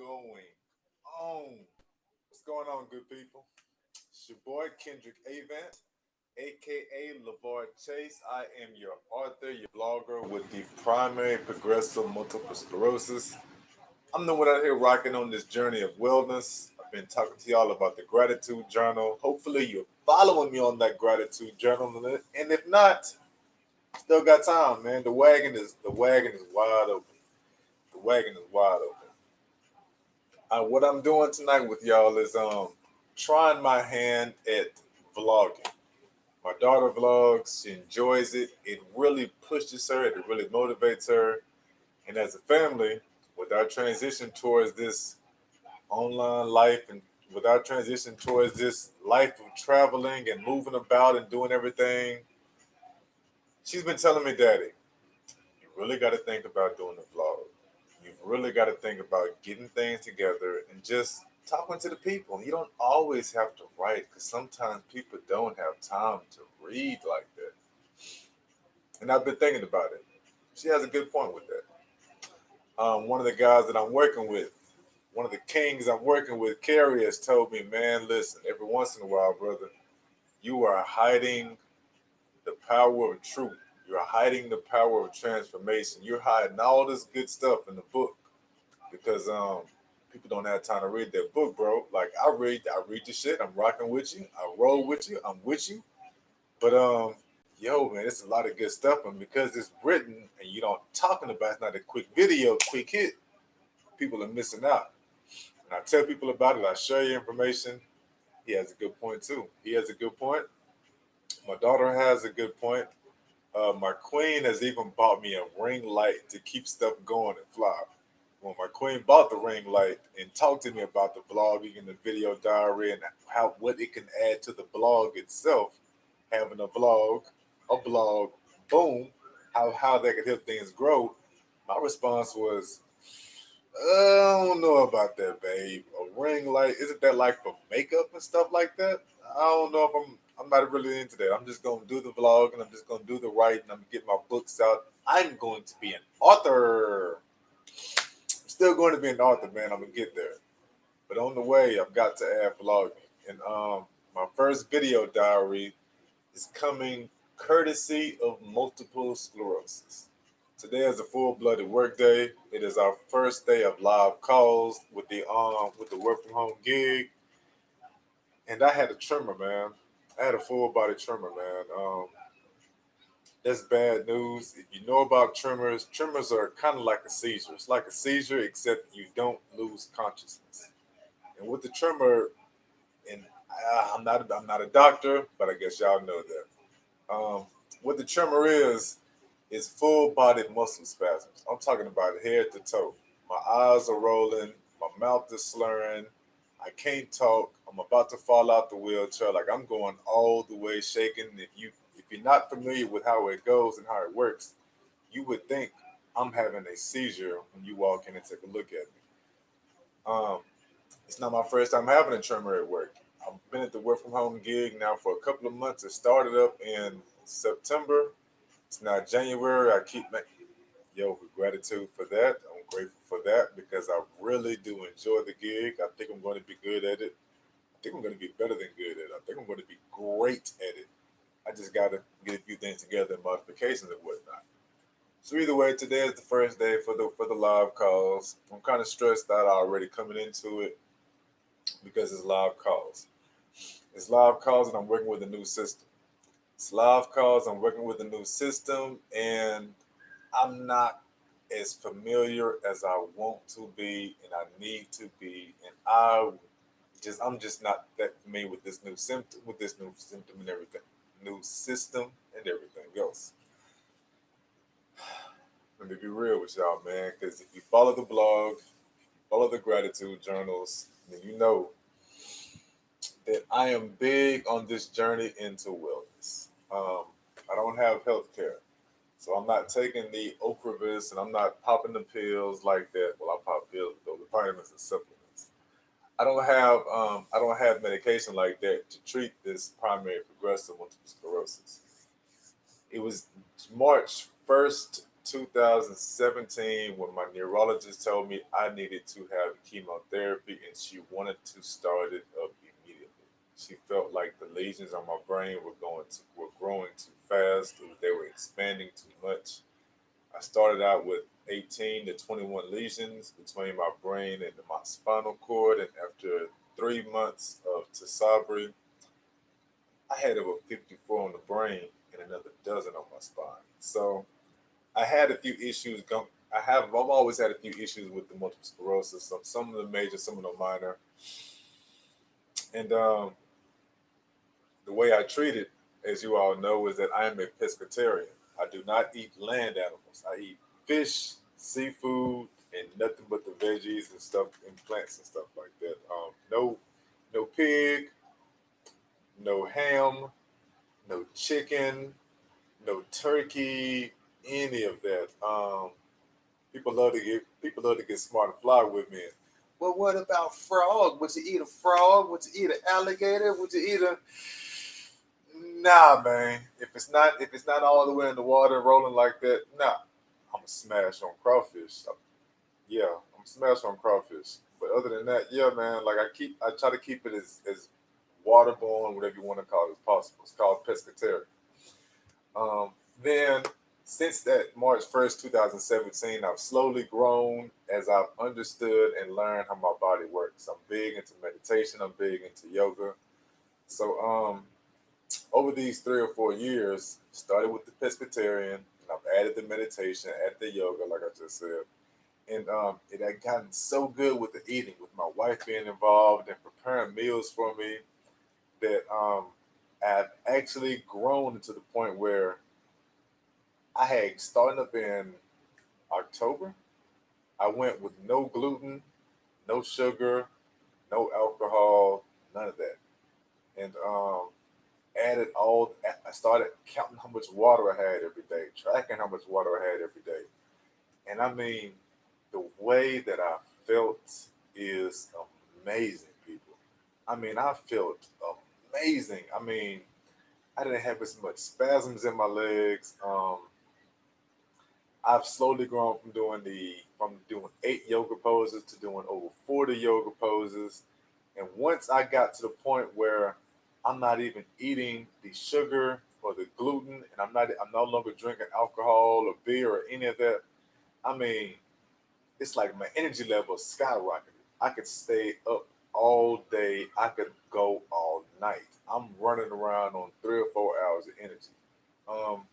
going on? What's going on, good people? It's your boy Kendrick Avant, aka LeVar Chase. I am your author, your blogger with the primary progressive multiple sclerosis. I'm the one out here rocking on this journey of wellness. I've been talking to y'all about the gratitude journal. Hopefully, you're following me on that gratitude journal, and if not, still got time, man. The wagon is wide open. The wagon is wide open. What I'm doing tonight with y'all is trying my hand at vlogging. My daughter vlogs. She enjoys it. It really pushes her. It really motivates her. And as a family, with our transition towards this online life and with our transition towards this life of traveling and moving about and doing everything, she's been telling me, Daddy, you really got to think about doing a vlog. You've really got to think about getting things together and just talking to the people. You don't always have to write because sometimes people don't have time to read like that. And I've been thinking about it. She has a good point with that. One of the guys that I'm working with, one of the kings I'm working with, Carrie, has told me, man, listen, every once in a while, brother, you are hiding the power of truth. You're hiding the power of transformation. You're hiding all this good stuff in the book because people don't have time to read their book, bro. Like I read the shit. I'm rocking with you. I roll with you. I'm with you. But yo, man, it's a lot of good stuff, and because it's written and you don't talking about, it's not a quick video, quick hit. People are missing out. And I tell people about it. I share your information. He has a good point too. He has a good point. My daughter has a good point. My queen has even bought me a ring light to keep stuff going and fly. When my queen bought the ring light and talked to me about the blogging and the video diary and how what it can add to the blog itself, having a blog, boom, how that could help things grow. My response was, I don't know about that, babe. A ring light, isn't that like for makeup and stuff like that? I don't know if I'm not really into that. I'm just gonna do the vlog and I'm just gonna do the writing. I'm gonna get my books out. I'm going to be an author. I'm still going to be an author, man. I'm gonna get there. But on the way, I've got to add vlogging. And my first video diary is coming courtesy of multiple sclerosis. Today is a full-blooded work day. It is our first day of live calls with the work from home gig, and I had a tremor, man. I had a full body tremor, man. That's bad news. If you know about tremors, tremors are kind of like a seizure. It's like a seizure, except you don't lose consciousness. And with the tremor, and I'm not a doctor, but I guess y'all know that. What the tremor is full body muscle spasms. I'm talking about head to toe. My eyes are rolling, my mouth is slurring, I can't talk. I'm about to fall out the wheelchair. Like I'm going all the way shaking. If you're not familiar with how it goes and how it works, you would think I'm having a seizure when you walk in and take a look at me. Um, it's not my first time having a tremor at work. I've been at the work from home gig now for a couple of months. It started up in September. It's now January. I keep making with gratitude for that. I'm grateful for that because I really do enjoy the gig. I think I'm going to be good at it. I think I'm going to be better than good at it. I think I'm going to be great at it. I just got to get a few things together and modifications and whatnot. So either way, today is the first day for the live calls. I'm kind of stressed out already coming into it because it's live calls. It's live calls, and I'm working with a new system. It's live calls. I'm working with a new system, and I'm not as familiar as I want to be, and I need to be, and I'm just not that familiar with this new symptom and everything, new system and everything else. Let me be real with y'all, man, because if you follow the blog, follow the gratitude journals, then you know that I am big on this journey into wellness. I don't have health care. So I'm not taking the Ocrevus and I'm not popping the pills like that. Well, I pop pills though, the vitamins and supplements. I don't have medication like that to treat this primary progressive multiple sclerosis. It was March 1st 2017 when my neurologist told me I needed to have chemotherapy and she wanted to start it up immediately. She felt like the lesions on my brain were growing too fast, or they were expanding too much. I started out with 18 to 21 lesions between my brain and my spinal cord, and after 3 months of Tisabri, I had over 54 on the brain and another dozen on my spine. So I had a few issues. I've always had a few issues with the multiple sclerosis. Some of them major, some of them minor. And the way I treat it, as you all know, is that I am a pescatarian. I do not eat land animals. I eat fish, seafood, and nothing but the veggies and stuff and plants and stuff like that. No pig, no ham, no chicken, no turkey, any of that. People love to get smart and fly with me. Well, what about frog? Would you eat a frog? Would you eat an alligator? Would you eat a Nah, man. If it's not all the way in the water rolling like that, nah. I'm a smash on crawfish. Yeah, I'm smashed on crawfish. But other than that, yeah, man. Like I try to keep it as waterborne, whatever you want to call it, as possible. It's called pescatarian. Then since that March 1st, 2017, I've slowly grown as I've understood and learned how my body works. I'm big into meditation. I'm big into yoga. So over these 3 or 4 years, started with the pescatarian, and I've added the meditation, added the yoga, like I just said. And it had gotten so good with the eating, with my wife being involved and preparing meals for me, that I've actually grown to the point where I had starting up in October. I went with no gluten, no sugar, no alcohol, none of that, and added all. I started counting how much water I had every day, tracking how much water I had every day, and I mean, the way that I felt is amazing, people. I mean, I felt amazing. I mean, I didn't have as much spasms in my legs. I've slowly grown from doing 8 yoga poses to doing over 40 yoga poses. And once I got to the point where I'm not even eating the sugar or the gluten, and I'm no longer drinking alcohol or beer or any of that. I mean, it's like my energy level skyrocketed. I could stay up all day. I could go all night. I'm running around on 3 or 4 hours of energy. Um,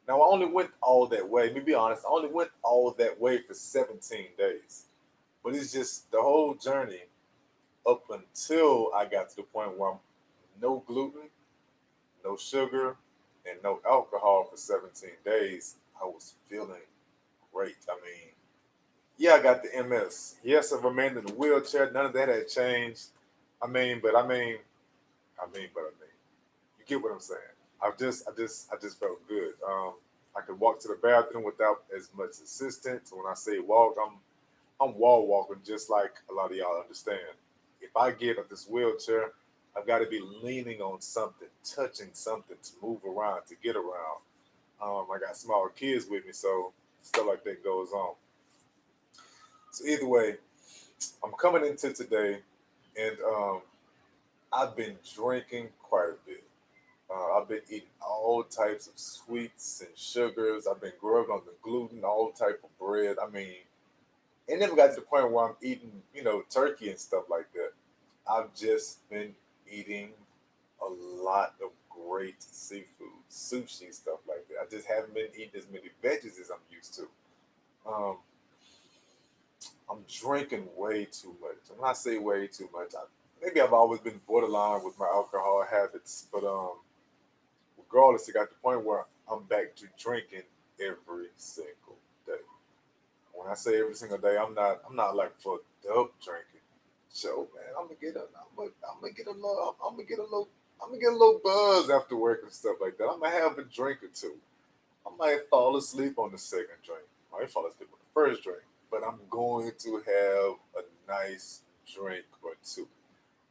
Now I only went all that way. Let me be honest. I only went all that way for 17 days. But it's just the whole journey up until I got to the point where I'm no gluten, no sugar, and no alcohol for 17 days. I was feeling great. I mean, yeah, I got the MS. Yes, I've remained in the wheelchair. None of that had changed. I mean, you get what I'm saying. I just felt good. I could walk to the bathroom without as much assistance. When I say walk, I'm wall walking, just like a lot of y'all understand. If I get up this wheelchair, I've got to be leaning on something, touching something to move around, to get around. I got smaller kids with me, so stuff like that goes on. So either way, I'm coming into today, and I've been drinking quite a bit. I've been eating all types of sweets and sugars. I've been growing on the gluten, all type of bread. I mean, it never got to the point where I'm eating, turkey and stuff like that. I've just been eating a lot of great seafood, sushi, stuff like that. I just haven't been eating as many veggies as I'm used to. Um, I'm drinking way too much. And when I say way too much, maybe I've always been borderline with my alcohol habits, but regardless, it got to the point where I'm back to drinking every single day. When I say every single day, I'm not like fucked up drinking. So man, I'm gonna get a little buzz after work and stuff like that. I'm gonna have a drink or two. I might fall asleep on the second drink. I might fall asleep on the first drink, but I'm going to have a nice drink or two.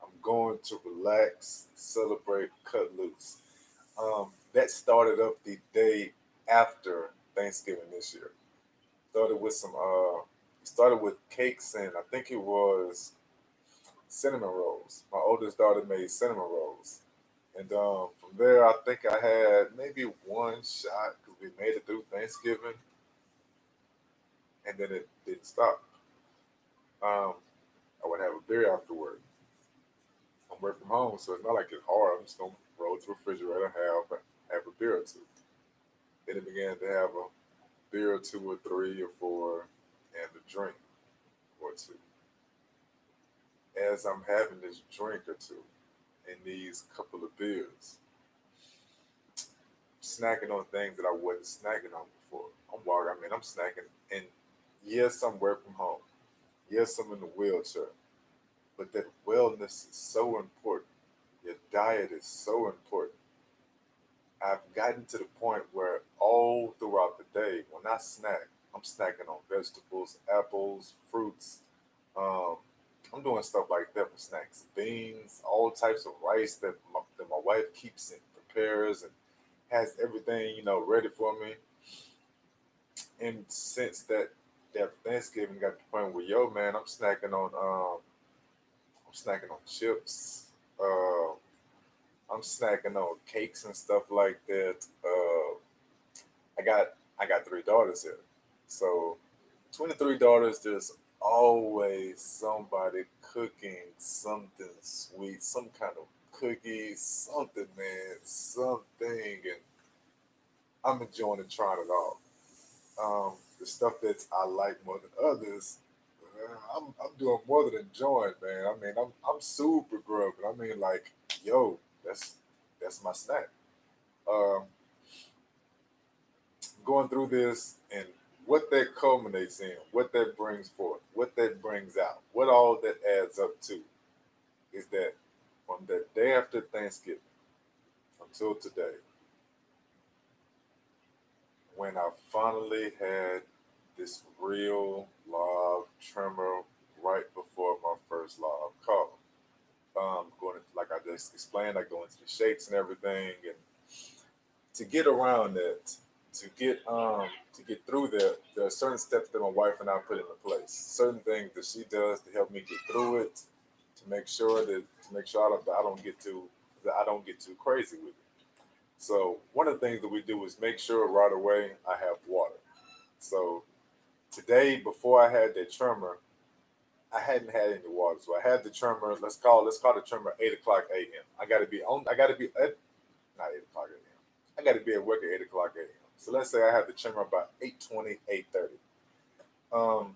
I'm going to relax, celebrate, cut loose. That started up the day after Thanksgiving this year. Started with some started with cakes, and I think it was cinnamon rolls. My oldest daughter made cinnamon rolls. And from there, I think I had maybe one shot because we made it through Thanksgiving, and then it didn't stop. Um, I would have a beer afterward. I'm working from home, so it's not like it's hard. I'm just gonna roll to the refrigerator, have a beer or two. Then it began to have a beer or two or three or four, and a drink or two. As I'm having this drink or two and these couple of beers, snacking on things that I wasn't snacking on before. I'm walking. I mean, I'm snacking, and yes, I'm working from home. Yes, I'm in the wheelchair, but that wellness is so important. Your diet is so important. I've gotten to the point where all throughout the day, when I snack, I'm snacking on vegetables, apples, fruits. Um, I'm doing stuff like that for snacks, beans, all types of rice that my wife keeps and prepares and has everything ready for me. And since that Thanksgiving got to the point where man, I'm snacking on chips. Uh, I'm snacking on cakes and stuff like that. I got I got three daughters here, so between the three daughters, there's always somebody cooking something sweet, some kind of cookie, something, man, something, and I'm enjoying and trying it all. The stuff that I like more than others, I'm doing more than enjoying, man. I mean, I'm super grubbing. I mean, like, yo, that's my snack. Um, Going through this and what that culminates in, what that brings forth, what that brings out, what all that adds up to is that from the day after Thanksgiving until today, when I finally had this real live tremor right before my first live call. Going into, like I just explained, I go into the shakes and everything, and to get around that, to get through that, there are certain steps that my wife and I put into place. Certain things that she does to help me get through it, to make sure I don't get too that I don't get too crazy with it. So one of the things that we do is make sure right away I have water. So today, before I had that tremor, I hadn't had any water. So I had the tremor. Let's call the tremor 8 o'clock a.m. I got to be on. I got to be at not 8 o'clock a.m. I got to be at work at 8 o'clock a.m. So let's say I have the tremor about 8:20, 8:30. Um,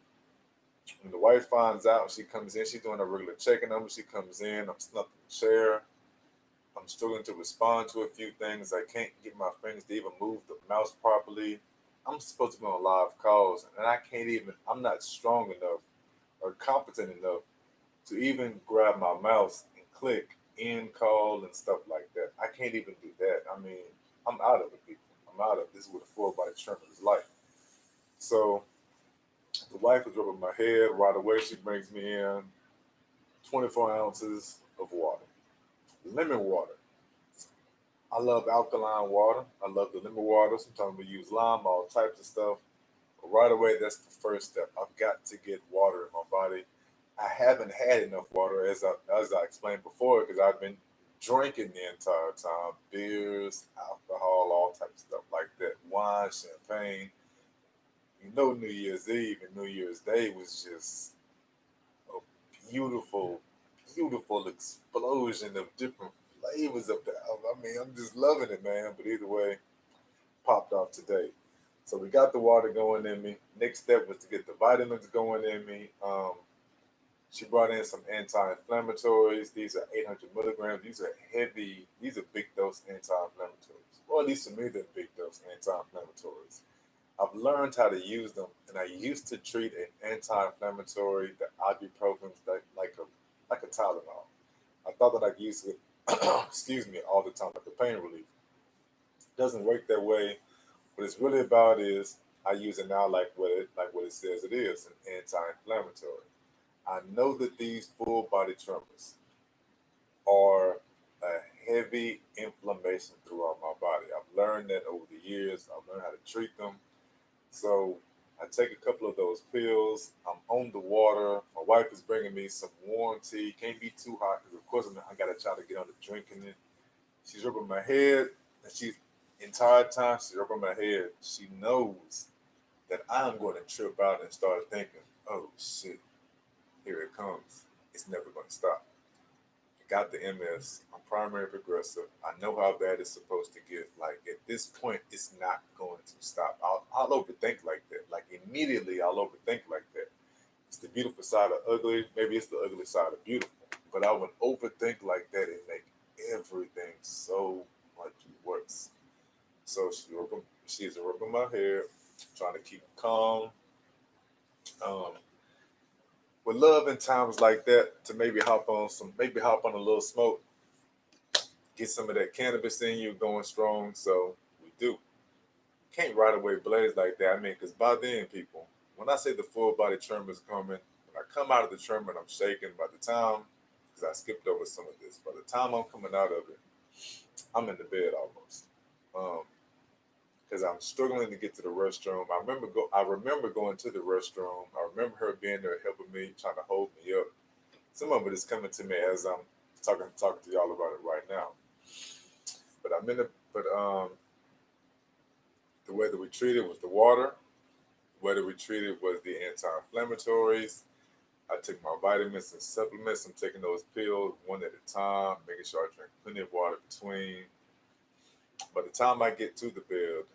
when the wife finds out, she comes in. She's doing a regular checking on me. She comes in. I'm snuffing the chair. I'm struggling to respond to a few things. I can't get my fingers to even move the mouse properly. I'm supposed to be on live calls, and I can't even. I'm not strong enough or competent enough to even grab my mouse and click end call and stuff like that. I can't even do that. I mean, I'm out of it, people. I'm out of it. This is what a full body tremor is like. So the wife is rubbing my head right away. She brings me in 24 ounces of water, lemon water. I love alkaline water. I love the lemon water. Sometimes we use lime, all types of stuff. But right away, that's the first step. I've got to get water in my body. I haven't had enough water, as I explained before, because I've been drinking the entire time, beers, alcohol, all types of stuff like that, wine, champagne. New Year's Eve and New Year's Day was just a beautiful, beautiful explosion of different flavors of that. I mean, I'm just loving it, man. But either way, popped off today. So we got the water going in me. Next step was to get the vitamins going in me. She brought in some anti-inflammatories. These are 800 milligrams. These are heavy. These are big dose anti-inflammatories. Well, at least for me, they're big dose anti-inflammatories. I've learned how to use them, and I used to treat an anti-inflammatory, the ibuprofen, like a Tylenol. I thought that I used it, excuse me, all the time, like a pain relief. It doesn't work that way. What it's really about is I use it now like what it says it is, an anti-inflammatory. I know that these full body tremors are a heavy inflammation throughout my body. I've learned that over the years. I've learned how to treat them. So I take a couple of those pills. I'm on the water. My wife is bringing me some warm tea. Can't be too hot because, of course, I got to try to get on the drinking it. She's rubbing my head, and she's entire time she's rubbing my head. She knows that I'm going to trip out and start thinking, "Oh shit, here it comes. It's never going to stop." I got the MS. I'm primary progressive. I know how bad it's supposed to get. Like at this point, it's not going to stop. I'll overthink like that. Like immediately, I'll overthink like that. It's the beautiful side of ugly. Maybe it's the ugly side of beautiful. But I would overthink like that and make everything so much worse. So she's rubbing my hair, trying to keep calm. Um, would love in times like that to maybe hop on a little smoke, get some of that cannabis in you going strong. So we do. Can't right away blaze like that. I mean, because by then, people, when I say the full body tremor is coming, when I come out of the tremor and I'm shaking, by the time, because I skipped over some of this, by the time I'm coming out of it, I'm in the bed almost. Um, because I'm struggling to get to the restroom. I remember going to the restroom. I remember her being there helping me, trying to hold me up. Some of it is coming to me as I'm talking to y'all about it right now. But I'm in the but the way that we treated was the water. The way that we treated was the anti-inflammatories. I took my vitamins and supplements. I'm taking those pills one at a time, making sure I drink plenty of water between. By the time I get to the bed,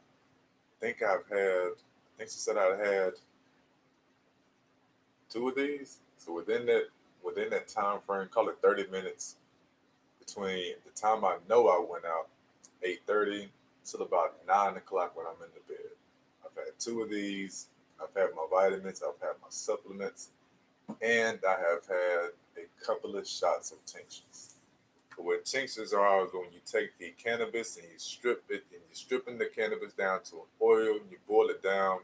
I think she said I had two of these. So within that time frame, call it 30 minutes between the time I know I went out, 8:30 till about 9 o'clock when I'm in the bed. I've had two of these. I've had my vitamins. I've had my supplements, and I have had a couple of shots of tinctures. But what tinctures are is when you take the cannabis and you strip it, and you're stripping the cannabis down to an oil, and you boil it down,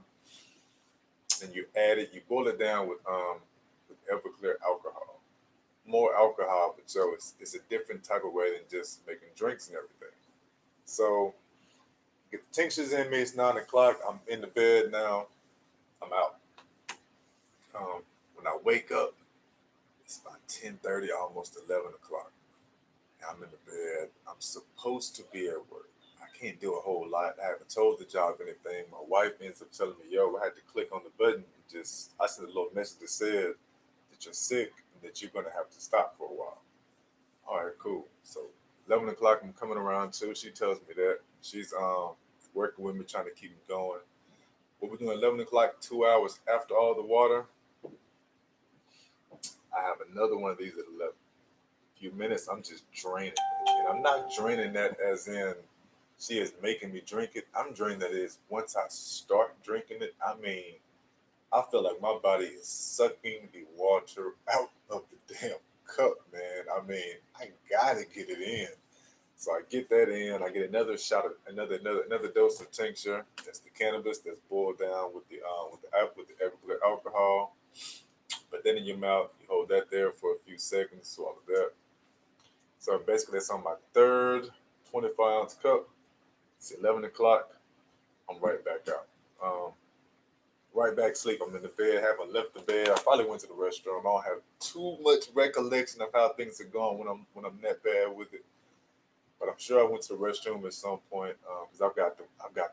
and you boil it down with Everclear alcohol. More alcohol, but so it's a different type of way than just making drinks and everything. So get the tinctures in me. It's 9 o'clock. I'm in the bed now. I'm out. When I wake up, it's about 10:30, almost 11 o'clock. I'm in the bed. I'm supposed to be at work. I can't do a whole lot. I haven't told the job anything. My wife ends up telling me, "Yo, I had to click on the button. I sent a little message that said that you're sick and that you're gonna have to stop for a while." All right, cool. So 11 o'clock, I'm coming around too. She tells me that she's working with me, trying to keep me going. What we're doing 11 o'clock, 2 hours after all the water. I have another one of these at 11. Few minutes, I'm just draining, and I'm not draining that as in she is making me drink it. I'm draining that is once I start drinking it. I mean, I feel like my body is sucking the water out of the damn cup, man. I mean, I gotta get it in. So I get that in. I get another shot of another dose of tincture. That's the cannabis that's boiled down with the alcohol. But then in your mouth, you hold that there for a few seconds, swallow that. So basically, that's on my third 24-ounce cup. It's 11 o'clock. I'm right back out. Right back sleep. I'm in the bed. Haven't left the bed. I probably went to the restroom. I don't have too much recollection of how things are going when I'm that bad with it. But I'm sure I went to the restroom at some point because I've got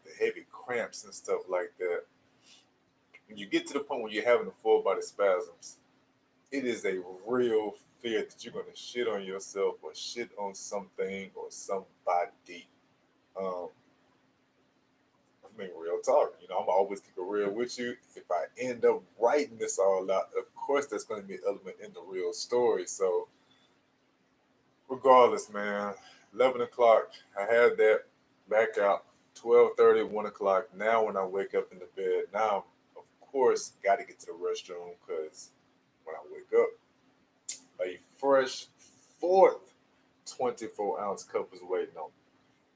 the heavy cramps and stuff like that. When you get to the point where you're having the full body spasms, it is a real fear that you're going to shit on yourself or shit on something or somebody. Um, I mean, real talk. I'm always keep it real with you. If I end up writing this all out, of course, there's going to be an element in the real story. So, regardless, man, 11 o'clock, I had that back out. 12:30, 1 o'clock. Now, when I wake up in the bed, now, of course, got to get to the restroom because when I wake up, a fresh fourth 24-ounce cup is waiting on me.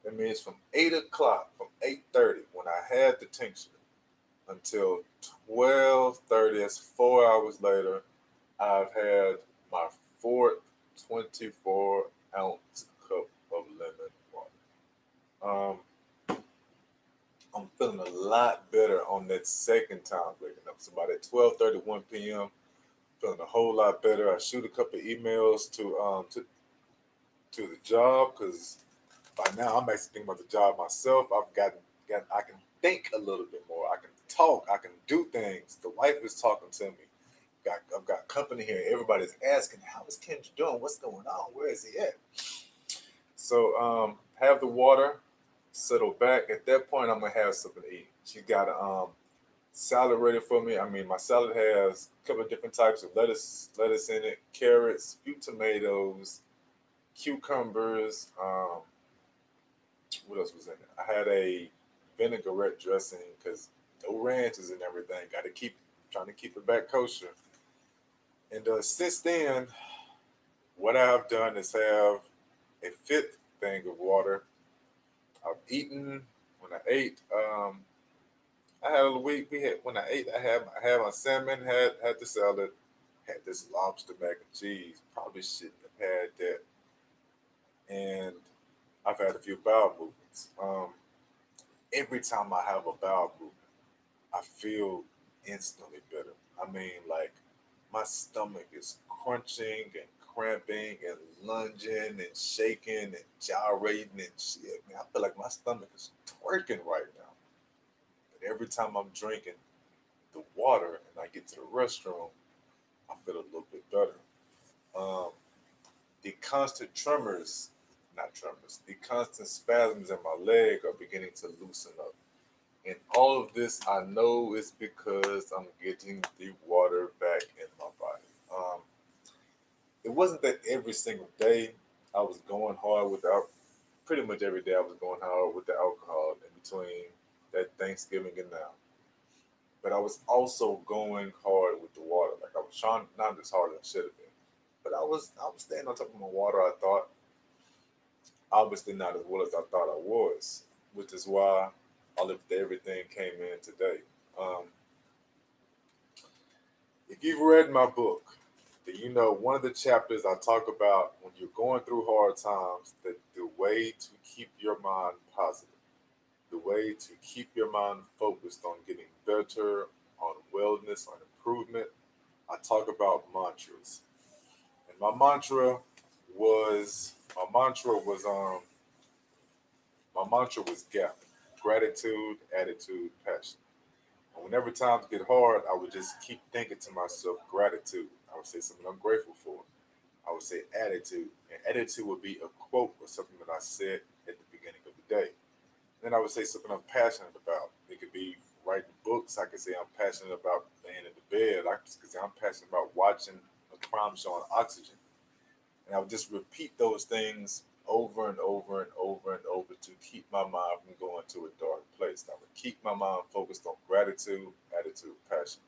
That means from 8 o'clock, from 8:30, when I had the tincture, until 12:30, that's 4 hours later, I've had my fourth 24-ounce cup of lemon water. I'm feeling a lot better on that second time waking up. So about at 12:31 p.m., feeling a whole lot better. I shoot a couple of emails to the job because by now I'm actually thinking about the job myself. Got I can think a little bit more. I can talk. I can do things. The wife is talking to me. I've got company here. Everybody's asking, "How is Kendra doing? What's going on? Where is he at?" So have the water, settle back. At that point, I'm gonna have something to eat. She got a salad ready for me. I mean, my salad has a couple of different types of lettuce in it, carrots, few tomatoes, cucumbers. What else was in it? I had a vinaigrette dressing because no ranches and everything. Got to keep trying to keep it back kosher. And since then, what I've done is have a fifth thing of water. I've eaten. When I ate, I had a week. We had when I had my salmon, had the salad, had this lobster mac and cheese. Probably shouldn't have had that. And I've had a few bowel movements. Every time I have a bowel movement, I feel instantly better. I mean, like my stomach is crunching and cramping and lunging and shaking and gyrating and shit. Man, I feel like my stomach is twerking right now. But every time I'm drinking the water and I get to the restroom, I feel a little bit better. Um, the constant tremors, not tremors, the constant spasms in my leg are beginning to loosen up. And all of this I know is because I'm getting the water back in my body. It wasn't that every single day I was going hard without, pretty much every day I was going hard with the alcohol in between that Thanksgiving and now. But I was also going hard with the water. Like I was trying not as hard as I should have been. But I was staying on top of my water, I thought. Obviously not as well as I thought I was, which is why all of everything came in today. Um, if you've read my book, then you know one of the chapters I talk about when you're going through hard times, that the way to keep your mind positive, the way to keep your mind focused on getting better, on wellness, on improvement, I talk about mantras. And was my mantra was GAP, gratitude, attitude, passion. And whenever times get hard, I would just keep thinking to myself, gratitude. I would say something I'm grateful for. I would say attitude. And attitude would be a quote or something that I said at the beginning of the day. Then I would say something I'm passionate about. It could be writing books. I could say I'm passionate about laying in the bed. I could say I'm passionate about watching a crime show on Oxygen. And I would just repeat those things over and over and over and over to keep my mind from going to a dark place. I would keep my mind focused on gratitude, attitude, passion.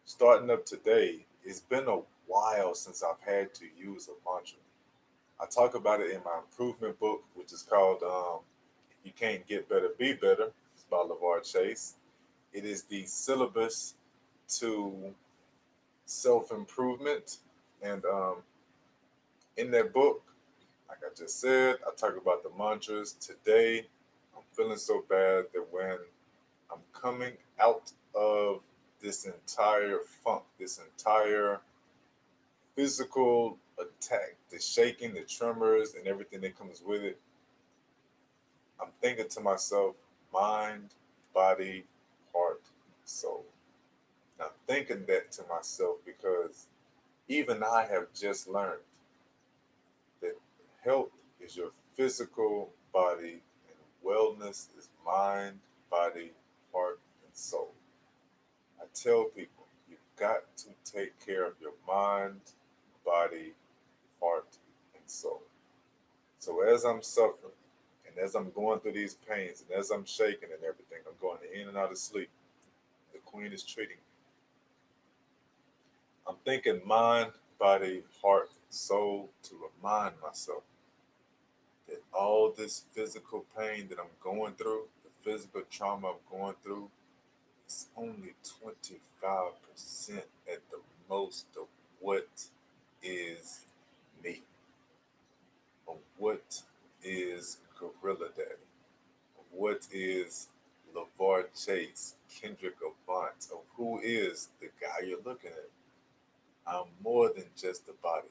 Starting up today, it's been a while since I've had to use a mantra. I talk about it in my improvement book, which is called If You Can't Get Better, Be Better. It's by LeVar Chase. It is the syllabus to self improvement. And in that book, like I just said, I talk about the mantras. Today, I'm feeling so bad that when I'm coming out of this entire funk, this entire physical attack, the shaking, the tremors, and everything that comes with it, I'm thinking to myself, mind, body, heart, soul. And I'm thinking that to myself because even I have just learned that health is your physical body and wellness is mind, body, heart, and soul. I tell people you've got to take care of your mind, body, heart, and soul. So as I'm suffering and as I'm going through these pains and as I'm shaking and everything, I'm going in and out of sleep. The queen is treating me. I'm thinking mind, body, heart, soul to remind myself that all this physical pain that I'm going through, the physical trauma I'm going through, is only 25% at the most of what is me, of what is Gorilla Daddy, of what is LeVar Chase, Kendrick Avant, of who is the guy you're looking at. I'm more than just a body.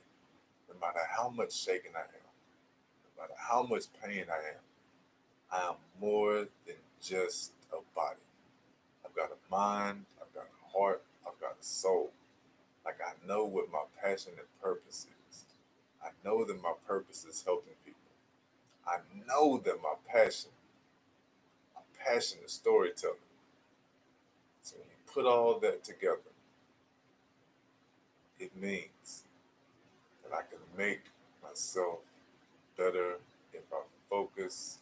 No matter how much shaking I am, no matter how much pain I am more than just a body. I've got a mind, I've got a heart, I've got a soul. Like I know what my passion and purpose is. I know that my purpose is helping people. I know that my passion is storytelling. So when you put all that together, it means that I can make myself better if I focus